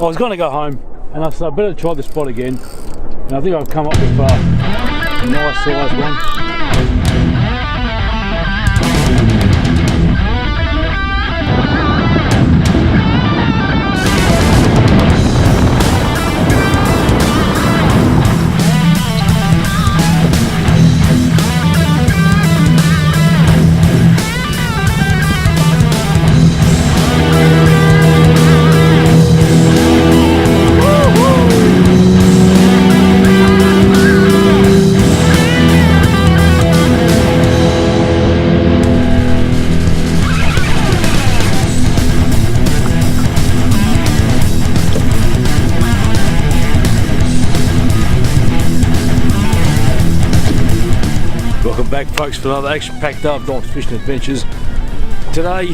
I was going to go home, and I said I better try the spot again. And I think I've come up with a nice sized one. Welcome back, folks, for another action-packed up Dogs Fishing Adventures. Today,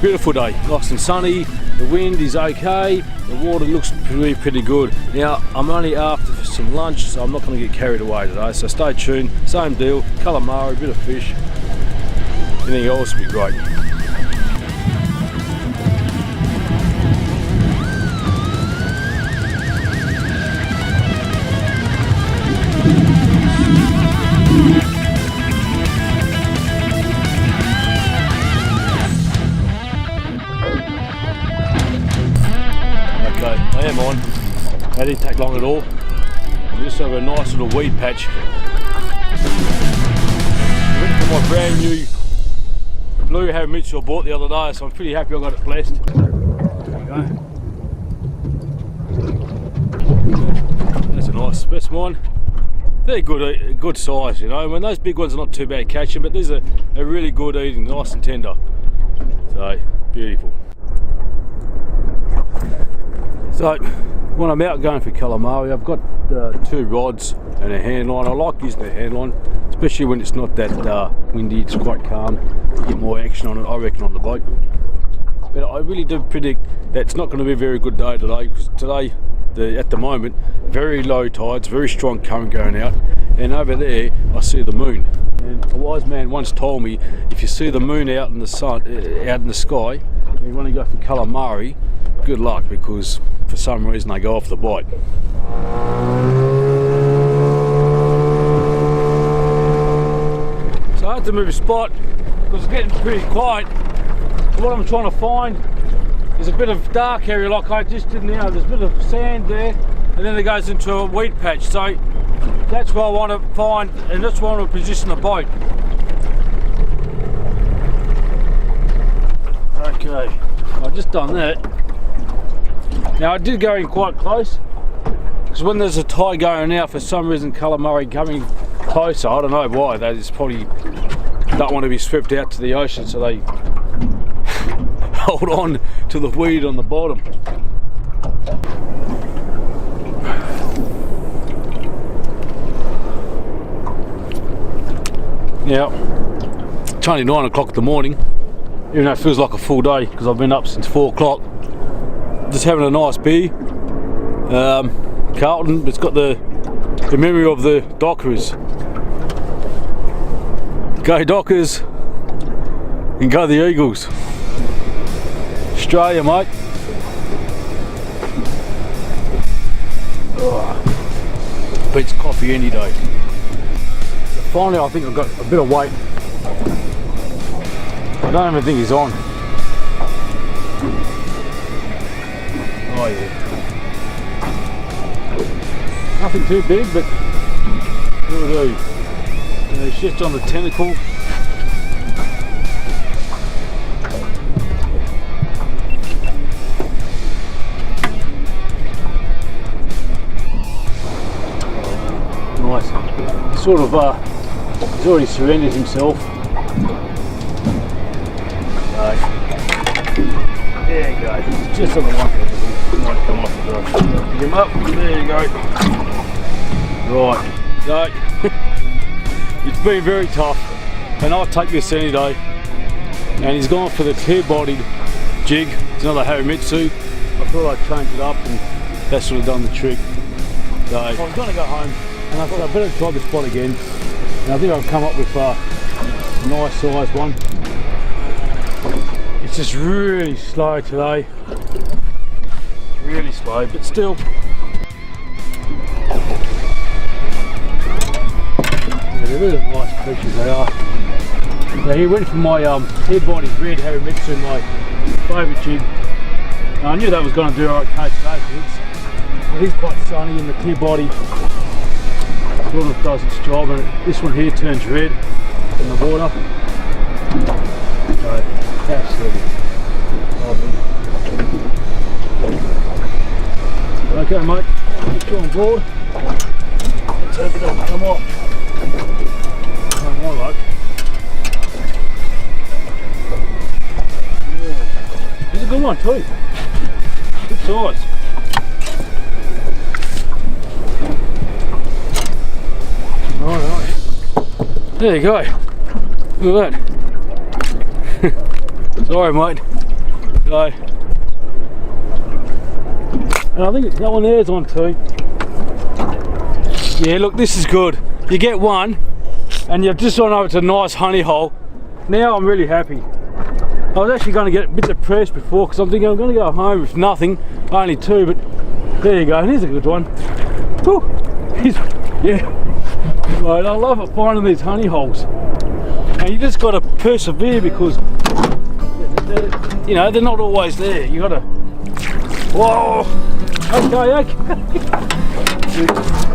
beautiful day, nice and sunny. The wind is okay. The water looks pretty good. Now, I'm only after for some lunch, so I'm not going to get carried away today. So stay tuned. Same deal. Calamari, bit of fish. Anything else would be great. I am on. That didn't take long at all. We just have a nice little weed patch. Went for my brand new blue Haramitsu I bought the other day, so I'm pretty happy I got it blessed. There we go. That's a nice specimen. They're good size, you know. I mean, those big ones are not too bad catching, but these are really good eating, nice and tender. So, beautiful. So, when I'm out going for calamari, I've got 2 rods and a hand line. I like using the hand line, especially when it's not that windy, it's quite calm. You get more action on it, I reckon, on the boat. But I really do predict that it's not going to be a very good day today, because today, at the moment, very low tides, very strong current going out, and over there I see the moon. And a wise man once told me, if you see the moon out in the sun, out in the sky, and you want to go for calamari, good luck, because for some reason they go off the bite. So I had to move a spot because it's getting pretty quiet. So what I'm trying to find is a bit of dark area like I just did now. There's a bit of sand there, and then it goes into a weed patch. So that's where I want to find, and that's where I want to position the boat. Okay, I've just done that. Now I did go in quite close, because when there's a tide going out, for some reason calamari coming closer, I don't know why, they just probably don't want to be swept out to the ocean, so they hold on to the weed on the bottom. Now, it's only 9 o'clock in the morning, even though it feels like a full day, because I've been up since 4 o'clock. Just having a nice beer. Carlton, it's got the memory of the Dockers. Go Dockers and go the Eagles. Australia, mate. Oh, beats coffee any day. Finally, I think I've got a bit of weight. I don't even think he's on. Oh yeah. Nothing too big, but it'll do. It's just on the tentacle. Nice. Sort of, he's already surrendered himself. There you go. Just on the one. Might come off the brush. Pick him up. There you go. Right. So, it's been very tough, and I'll take this any day. And he's gone for the clear-bodied jig. It's another Haramitsu. I thought I'd change it up, and that's sort of done the trick. So I was going to go home, and I thought I'd better try the spot again. And I think I've come up with a nice sized one. It's just really slow today. way, but still. Yeah, they're really nice creatures, they are. Now he went for my Hair-Body Red Haramitsu, my favourite jig. I knew that was going to do okay today because he's quite sunny and the Hair-Body sort of does its job, and this one here turns red in the water. So, absolutely lovely. Okay mate, get you on board. Let's hope it doesn't come off. Come on, luck. This is a good one too. Good size. Alright. There you go. Look at that. Sorry mate. So, and I think that one there's on too. Yeah, look, this is good. You get one and you've just gone over to a nice honey hole. Now I'm really happy. I was actually going to get a bit depressed before because I'm thinking I'm going to go home with nothing, only two, but there you go, and here's a good one. Woo. Yeah, right, I love it finding these honey holes. And you just got to persevere because, you know, they're not always there. You got to, whoa, okay.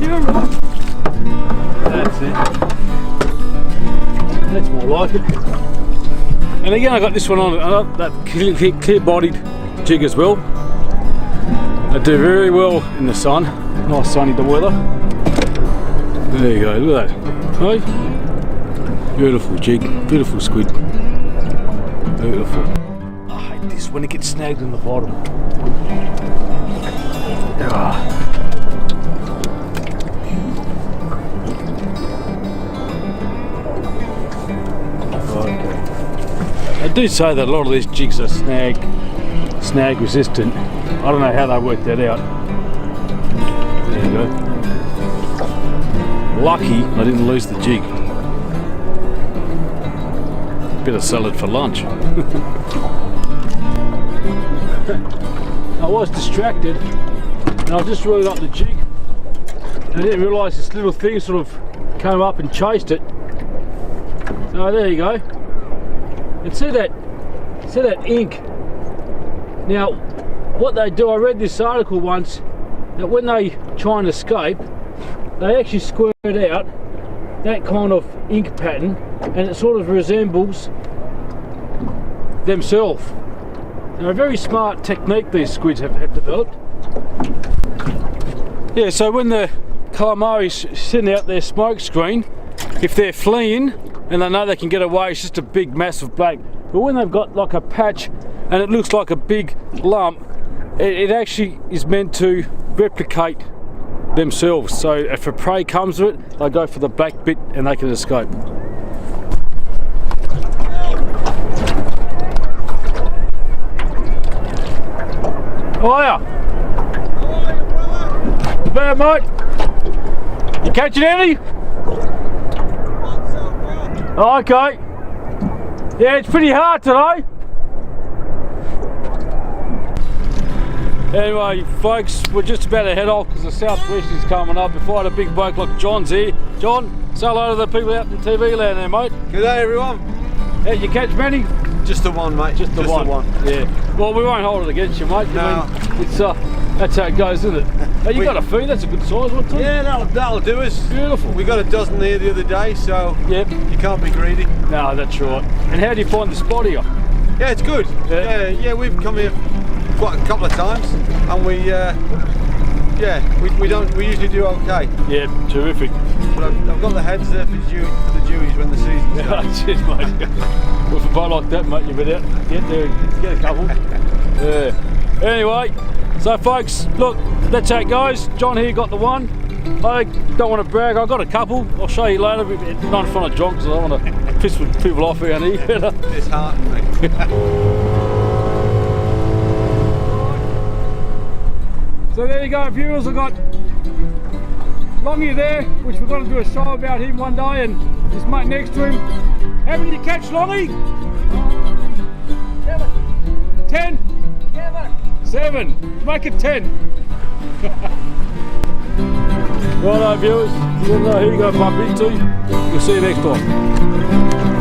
You're right. That's it. That's more like it. And again, I got this one on that clear-bodied jig as well. They do very well in the sun. Nice sunny the weather. There you go, look at that. Hey? Beautiful jig, beautiful squid. Beautiful. I hate this when it gets snagged in the bottom. They do say that a lot of these jigs are snag resistant. I don't know how they work that out. There you go. Lucky I didn't lose the jig. Bit of salad for lunch. I was distracted and I just really got the jig. I didn't realise this little thing sort of came up and chased it. So there you go. And see that ink. Now, what they do, I read this article once, that when they try and escape, they actually squirt out that kind of ink pattern, and it sort of resembles themselves. Now, a very smart technique these squids have developed. Yeah, so when the calamari's sending out their smoke screen, if they're fleeing, and they know they can get away, it's just a big massive black. But when they've got like a patch and it looks like a big lump, it actually is meant to replicate themselves. So if a prey comes to it, they go for the black bit and they can escape. How are ya? Not bad, mate. You catching any? Oh, okay. Yeah, it's pretty hard today. Anyway, folks, we're just about to head off because the southwest is coming up. If I had a big bloke like John's here. John, say hello to the people out in TV land there, mate. Good day, everyone. Hey, you catch many? Just the one, mate. Just the one. Yeah. Well, we won't hold it against you, mate. No. I mean, it's that's how it goes, isn't it? Hey, you got a feed. That's a good size one too. Yeah, that'll do us. Beautiful. We got a dozen there the other day, so yep. You can't be greedy. No, that's right. And how do you find the spot here? Yeah, it's good. Yeah, we've come here quite a couple of times, and we usually do okay. Yeah, terrific. But I've got the heads there for the Jewies when the season starts. Cheers, mate. With a boat like that, mate, you better get there and get a couple. Yeah. Anyway, so folks, look, that's how it goes. John here got the one. I don't want to brag, I've got a couple. I'll show you later, but not in front of John because I don't want to piss people off around here. It's hard, mate. So there you go, viewers. I've got Longy there, which we're going to do a show about him one day, and his mate next to him. How many did you catch, Longy? 7. 10? 7. 7. Make it 10. Righto viewers, here you go puppy too. We'll see you next time.